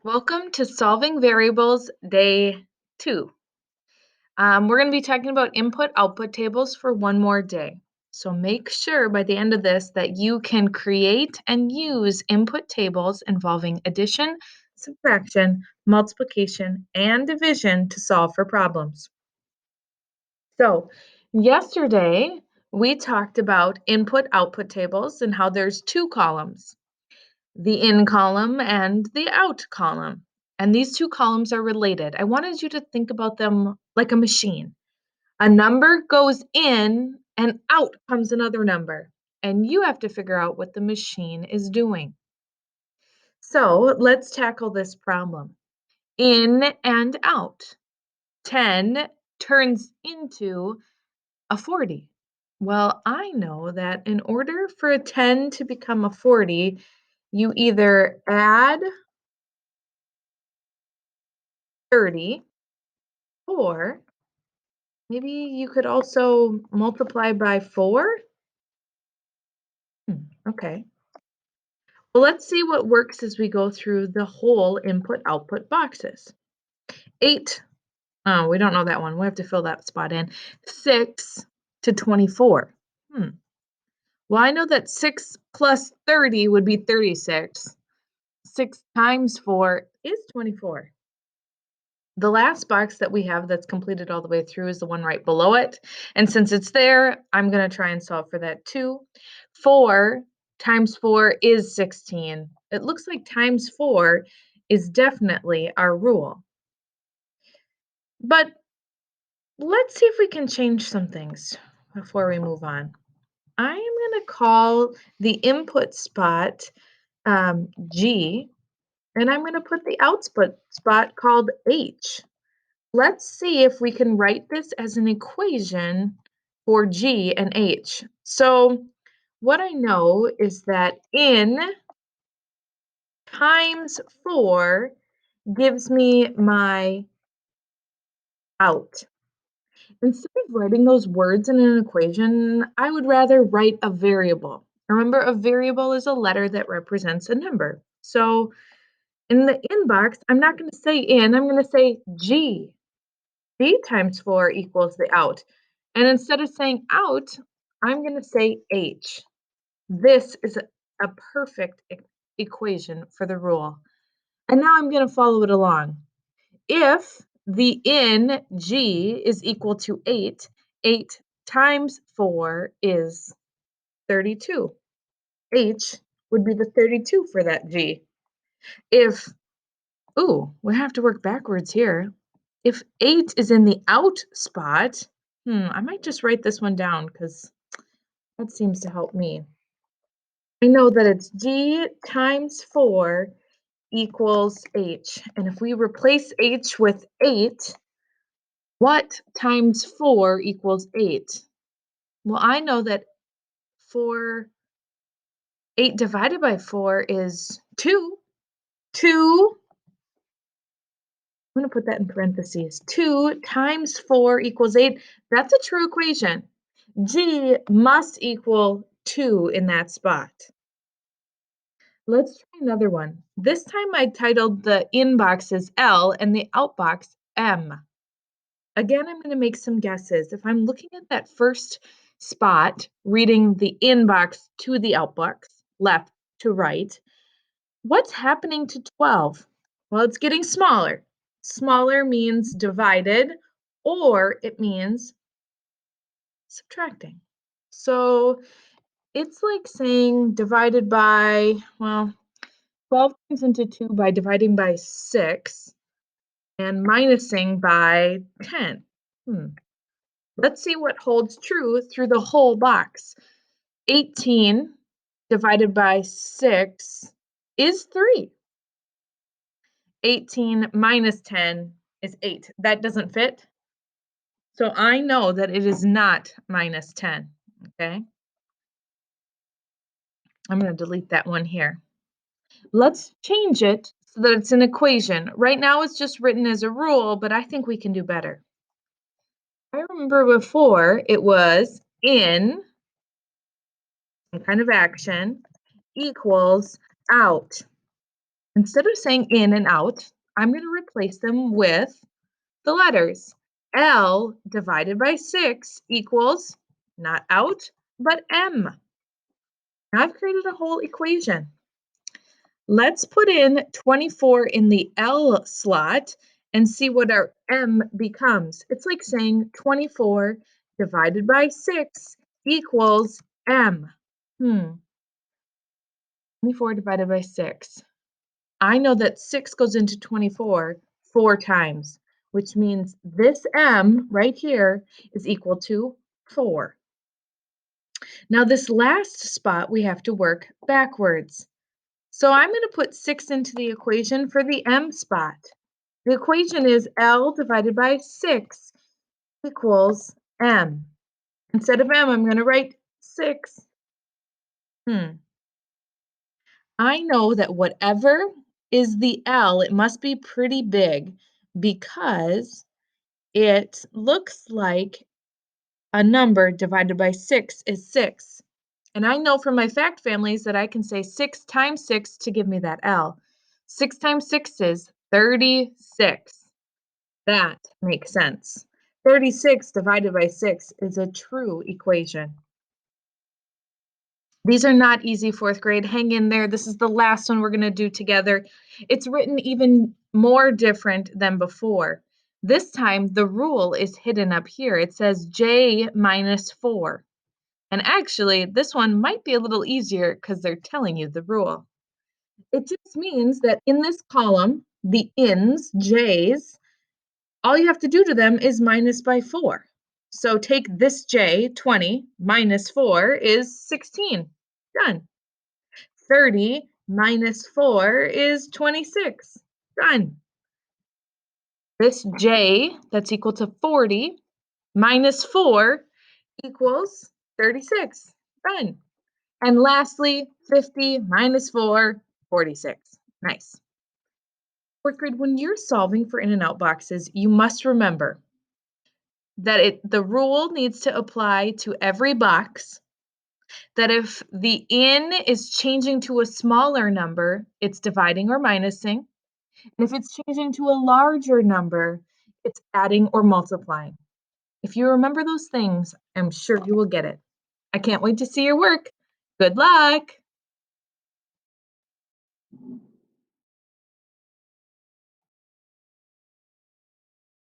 Welcome to Solving Variables Day 2. We're going to be talking about input-output tables for one more day. So make sure by the end of this that you can create and use input tables involving addition, subtraction, multiplication, and division to solve for problems. So yesterday, we talked about input-output tables and how there's two columns, the in column and the out column. And these two columns are related. I wanted you to think about them like a machine. A number goes in and out comes another number. And you have to figure out what the machine is doing. So let's tackle this problem. In and out. 10 turns into a 40. Well, I know that in order for a 10 to become a 40, you either add 30, or maybe you could also multiply by 4. Okay. Well, let's see what works as we go through the whole input-output boxes. 8. Oh, we don't know that one. We have to fill that spot in. 6 to 24. Well, I know that 6 plus 30 would be 36. 6 times 4 is 24. The last box that we have that's completed all the way through is the one right below it. And since it's there, I'm going to try and solve for that too. 4 times 4 is 16. It looks like times 4 is definitely our rule. But let's see if we can change some things before we move on. I am going to call the input spot G, and I'm going to put the output spot called H. Let's see if we can write this as an equation for G and H. So what I know is that in times 4 gives me my out. Instead of writing those words in an equation, I would rather write a variable. Remember, a variable is a letter that represents a number. So in the in box, I'm not going to say in, I'm going to say G. G times 4 equals the out. And instead of saying out, I'm going to say H. This is a perfect equation for the rule. And now I'm going to follow it along. If the in G is equal to 8, 8 times 4 is 32. H would be the 32 for that G. If, we have to work backwards here. If 8 is in the out spot, I might just write this one down because that seems to help me. I know that it's G times 4 equals H. And if we replace H with 8, what times 4 equals 8? Well, I know that 8 divided by 4 is 2. 2, I'm going to put that in parentheses. 2 times 4 equals 8. That's a true equation. G must equal 2 in that spot. Let's try another one. This time I titled the in box as L and the out box M. Again, I'm going to make some guesses. If I'm looking at that first spot, reading the in box to the out box, left to right, what's happening to 12? Well, it's getting smaller. Smaller means divided, or it means subtracting. So it's like saying divided by, 12 turns into 2 by dividing by 6 and minusing by 10. Let's see what holds true through the whole box. 18 divided by 6 is 3. 18 minus 10 is 8. That doesn't fit. So I know that it is not minus 10, okay? I'm going to delete that one here. Let's change it so that it's an equation. Right now it's just written as a rule, but I think we can do better. I remember before it was in, some kind of action, equals out. Instead of saying in and out, I'm going to replace them with the letters. L divided by 6 equals not out, but M. Now I've created a whole equation. Let's put in 24 in the L slot and see what our M becomes. It's like saying 24 divided by 6 equals M. 24 divided by 6. I know that 6 goes into 24 4 times, which means this M right here is equal to 4. Now this last spot we have to work backwards. So I'm going to put 6 into the equation for the M spot. The equation is L divided by 6 equals M. Instead of M, I'm going to write 6. I know that whatever is the L, it must be pretty big because it looks like a number divided by 6 is 6. And I know from my fact families that I can say 6 times 6 to give me that L. 6 times 6 is 36. That makes sense. 36 divided by 6 is a true equation. These are not easy, fourth grade. Hang in there. This is the last one we're going to do together. It's written even more different than before. This time, the rule is hidden up here. It says J minus 4. And actually, this one might be a little easier because they're telling you the rule. It just means that in this column, the ins, J's, all you have to do to them is minus by 4. So take this J, 20, minus 4 is 16. Done. 30 minus 4 is 26. Done. This J that's equal to 40 minus 4 equals 36. Done. And lastly, 50 minus 4, 46. Nice. Fourth grade, when you're solving for in and out boxes, you must remember that the rule needs to apply to every box, that if the in is changing to a smaller number, it's dividing or minusing. And if it's changing to a larger number, it's adding or multiplying. If you remember those things, I'm sure you will get it. I can't wait to see your work. Good luck!